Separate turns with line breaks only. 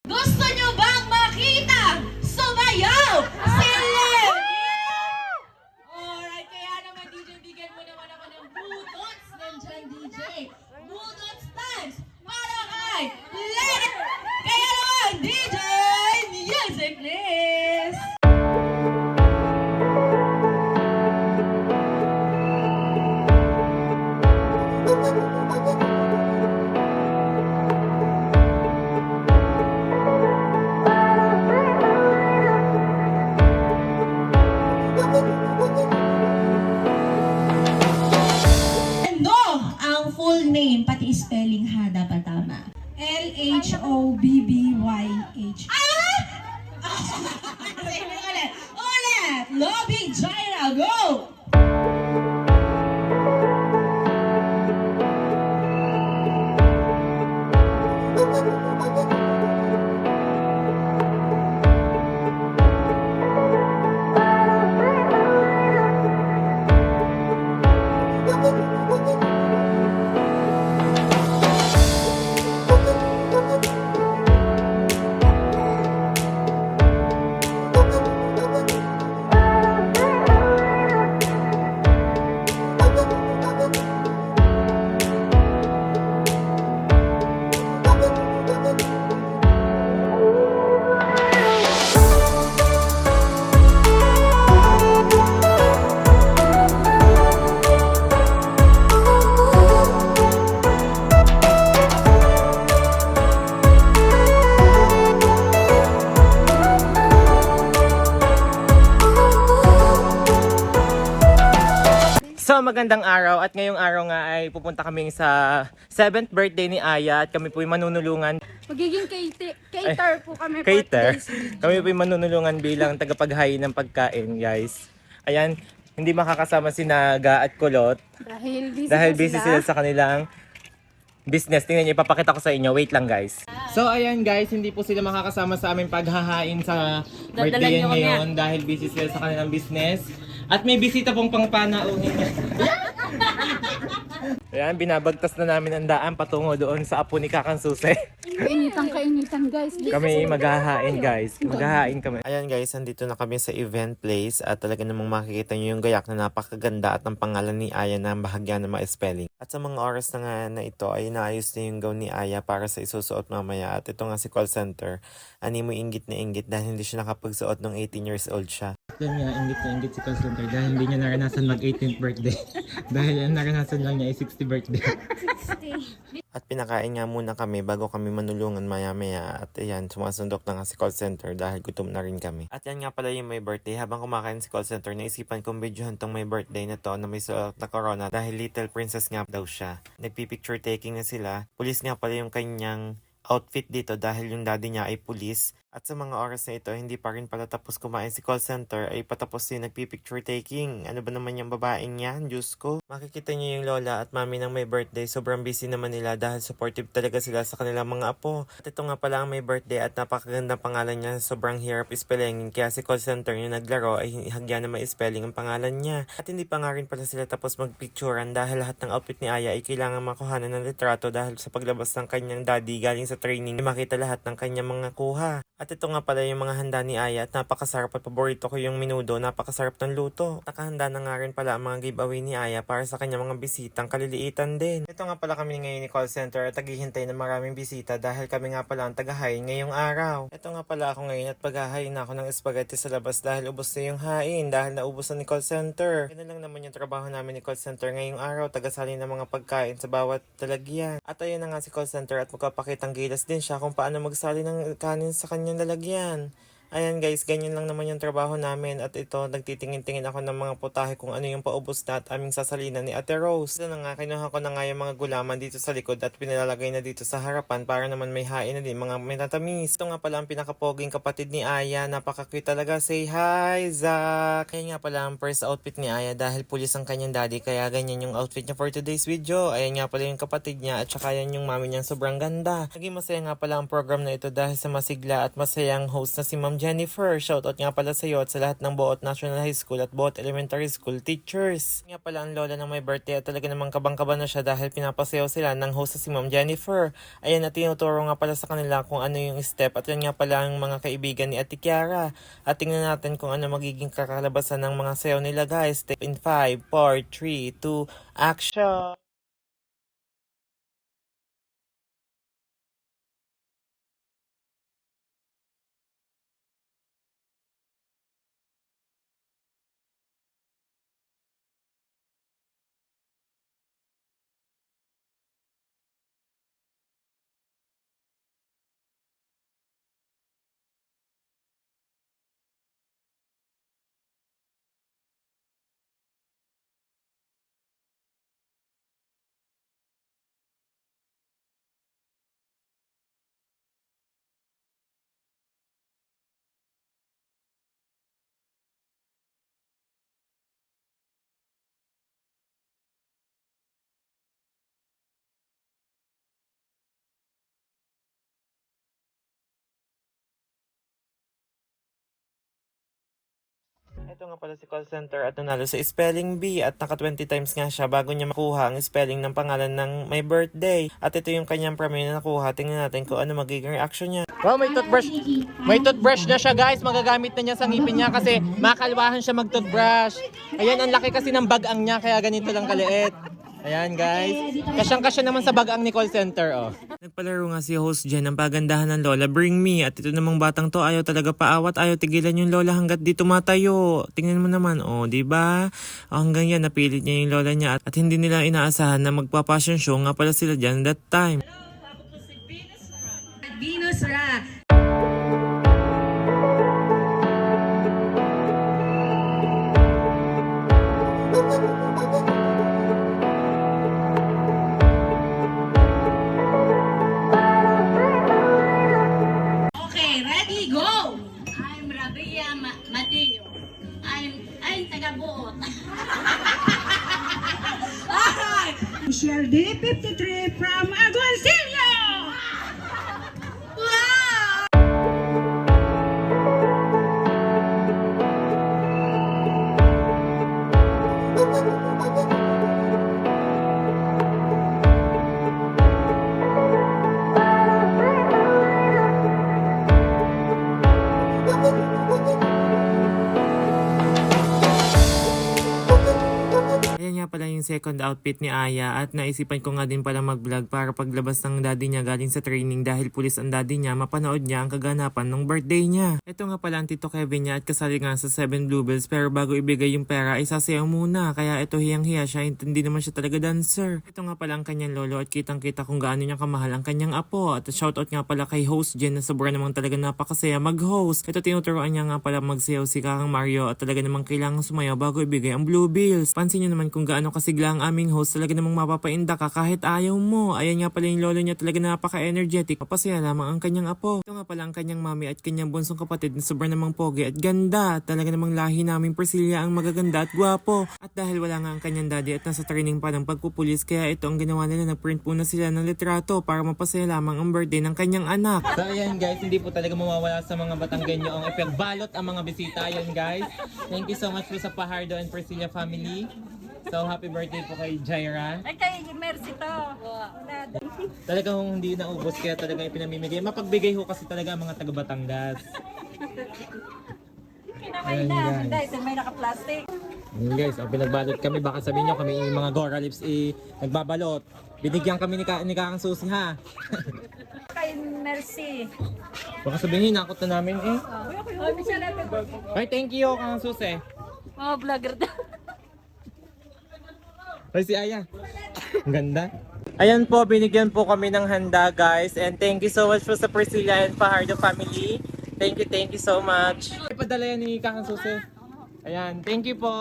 Gusto nyo bang makita sumayaw si Len? Alright, kaya naman DJ, bigyan mo naman ako ng budots. Nandiyan DJ. Budots dance para kay Len. Kaya naman DJ, music please. Full name, pati spelling ha, dapat tama.
L-H-O-B-B-Y-H.
Ah! Ulit! Ulit! Lobby Jaira, go!
So magandang araw at ngayong araw nga ay pupunta kami sa 7th birthday ni Aya at kami po'y manunulungan.
Magiging cater po kami.
Cater.
For today's video.
Kami po'y manunulungan bilang tagapaghain ng pagkain, guys. Ayan, hindi makakasama si Naga at Kulot
Dahil
busy sila sa kanilang business. Tingnan niyo, ipapakita ko sa inyo. Wait lang, guys. So ayan guys, hindi po sila makakasama sa aming paghahain sa birthday ngayon dahil busy sila sa kanilang business. At may bisita pong pangpanauhin. Ayan, binabagtas na namin ang daan patungo doon sa apo ni Kakang Suse.
Kainitan guys.
Kami maghahain guys. Maghahain kami. Ayan guys, andito na kami sa event place at talaga namang makikita nyo yung gayak na napakaganda at ang pangalan ni Aya na bahagya ng mga spelling. At sa mga oras na nga na ito ay naayos na yung gown ni Aya para sa isusuot mamaya. At ito nga si call center. Ani mo inggit na inggit dahil hindi siya nakapagsuot nung 18 years old siya. Yan nga, inggit na inggit si call center dahil hindi niya naranasan mag 18th birthday. Dahil ang naranasan lang niya ay 60th birthday. At pinakain nga muna kami bago kami manulungan maya-maya. At ayan, sumasundok na nga si call center dahil gutom na rin kami. At yan nga pala yung may birthday. Habang kumakain si call center, naisipan kong videohan tong may birthday na to na may suot na corona dahil little princess nga daw siya. Nagpipicture taking na sila. Pulis nga pala yung kanyang outfit dito dahil yung daddy niya ay pulis. At sa mga oras na ito, hindi pa rin pala tapos kumain si call center ay patapos din nagpipicture taking. Ano ba naman yung babaeng yan? Diyos ko. Makikita niyo yung lola at mami ng may birthday. Sobrang busy naman nila dahil supportive talaga sila sa kanilang mga apo. At ito nga pala ang may birthday at napakagandang pangalan niya. Sobrang hirap ispellingin. Kaya si call center yung naglaro ay hagyan na may spelling ang pangalan niya. At hindi pa nga rin pala sila tapos magpicturean dahil lahat ng outfit ni Aya ay kailangan makuhanan ng litrato dahil sa paglabas ng kanyang daddy galing sa training ay makita lahat ng kanyang mga kuha. At ito nga pala yung mga handa ni Aya at napakasarap at paborito ko yung minudo, napakasarap ng luto. Nakahanda na nga rin pala ang mga giveaway ni Aya para sa kanyang mga bisitang kaliliitan din. Ito nga pala kami ngayon ni call center at naghihintay ng maraming bisita dahil kami nga pala ang tagahain ngayong araw. Ito nga pala ako ngayon at paghahain ako ng spaghetti sa labas dahil ubos na yung hain dahil naubusan ni call center. Ganun lang naman yung trabaho namin ni call center ngayong araw, tagasali ng mga pagkain sa bawat talagyan. At ayun na nga si call center at magpapakitang gilas din siya kung paano magsali ng kanin sa kanyang lalagyan. Ayan guys, ganyan lang naman yung trabaho namin at ito, nagtitingin-tingin ako ng mga putahe kung ano yung paubos na at aming sasalinan ni Ate Rose. Ito na nga, kinuha ko na nga yung mga gulaman dito sa likod at pinalalagay na dito sa harapan para naman may hain na din mga minatamis. Ito nga pala ang pinakapoging kapatid ni Aya, napaka-cute talaga. Say hi, Zach! Kaya nga pala ang first outfit ni Aya dahil pulis ang kanyang daddy kaya ganyan yung outfit niya for today's video. Ayan nga pala yung kapatid niya at saka yan yung mami niyang sobrang ganda. Naging masaya nga pala ang program na ito dahil sa masigla at masayang host na si Ma'am Jennifer. Shoutout nga pala sa iyo at sa lahat ng Boot National High School at Boot Elementary School teachers. Nga pala ang lola ng may birthday at talaga namang kabang-kaba na siya dahil pinapasayaw sila ng host sa si Ma'am Jennifer. Ayan, at tinuturo nga pala sa kanila kung ano yung step at yan nga pala ang mga kaibigan ni Ate Kiara. At tingnan natin kung ano magiging kakalabasan ng mga sayaw nila guys. Step in 5, 4, 3, 2, action! Ito nga pala si call center at nanalo sa spelling bee at naka 20 times nga siya bago niya makuha ang spelling ng pangalan ng may birthday. At ito yung kanyang premium na nakuha. Tingnan natin kung ano magiging reaction niya. Wow, may toothbrush. May toothbrush na siya guys. Magagamit na niya sa ngipin niya kasi makalwahan siya mag-toothbrush. Ayan, ang laki kasi ng bagang niya kaya ganito lang kaliit. Ayan guys, kasyang-kasya naman sa bagang ni call center oh. Nagpalaro nga si host Jen ang pagandahan ng lola, bring me. At ito namang batang to ayaw talaga paawat, ayaw tigilan yung lola hanggat di tumatayo. Tingnan mo naman oh, di ba? Oh, hanggang yan napilit niya yung lola niya at hindi nila inaasahan na magpa-fashion show nga pala sila dyan that time.
Hello, ako po si Venus Ra. Okay, ready, go! I'm Rabia Mateo. I'm taga-Boot. Alright!
Michelle D. 53 from Agoncillo!
Wow!
Ayan nga pala yung second outfit ni Aya at naisipan ko nga din pala mag-vlog para paglabas ng daddy niya galing sa training dahil pulis ang daddy niya, mapanood niya ang kaganapan ng birthday niya. Ito nga pala ang Tito Kevin niya at kasali nga sa 7 Bluebells pero bago ibigay yung pera ay sasayaw muna kaya ito hiyang-hiya siya, hindi naman siya talaga dancer. Ito nga pala ang kanyang lolo at kitang-kita kung gaano niya kamahal ang kanyang apo at shoutout nga pala kay host Jen na sobra namang talaga napakasaya mag-host. Ito tinuturoan niya nga pala magsayaw si Kakang Mario at talaga namang kailangan sumayaw bago ibigay ang Bluebells. Pansin niyo naman kung gaano kasigla ang aming host, talaga namang mapapainda ka kahit ayaw mo. Ayan nga pala yung lolo niya, talaga napaka-energetic. Mapasaya lamang ang kanyang apo. Ito nga pala ang kanyang mami at kanyang bunsong kapatid na sobrang namang pogi at ganda. Talaga namang lahi naming Priscilla ang magaganda at gwapo. At dahil wala nga ang kanyang daddy at nasa training pa ng pagpupulis, kaya ito ang ginawa nila, nagprint po na sila ng litrato para mapasaya lamang ang birthday ng kanyang anak. So ayan guys, hindi po talaga mawawala sa mga Batanggenyo ang ipagbalot ang mga bisita. Ayan guys, thank you so much po sa Pahardo and Priscilla family. So, happy birthday po kay Jaira.
Ay, kay Mercy to.
Talagang hindi naubos kaya talaga ipinamimigay. Mapagbigay ho kasi talaga ang mga taga Batangas.
Kinamay na. Dahil may naka-plastic.
Ayan guys, pinagbalot kami. Baka sabihin nyo kami yung mga Gora Lips nagbabalot. Binigyan kami ni Kakang Susi ha.
Kay Mercy.
Baka sabihin nakot na namin eh.
Oh,
Ay, thank you Kakang Susi.
oh vlogger daw.
Ay, si Aya. Ang ganda. Ayan po, binigyan po kami ng handa guys. And thank you so much po sa Priscilla and Fajardo family. Thank you so much. Ipadala yan ni Kakang Susi. Ayan, thank you po.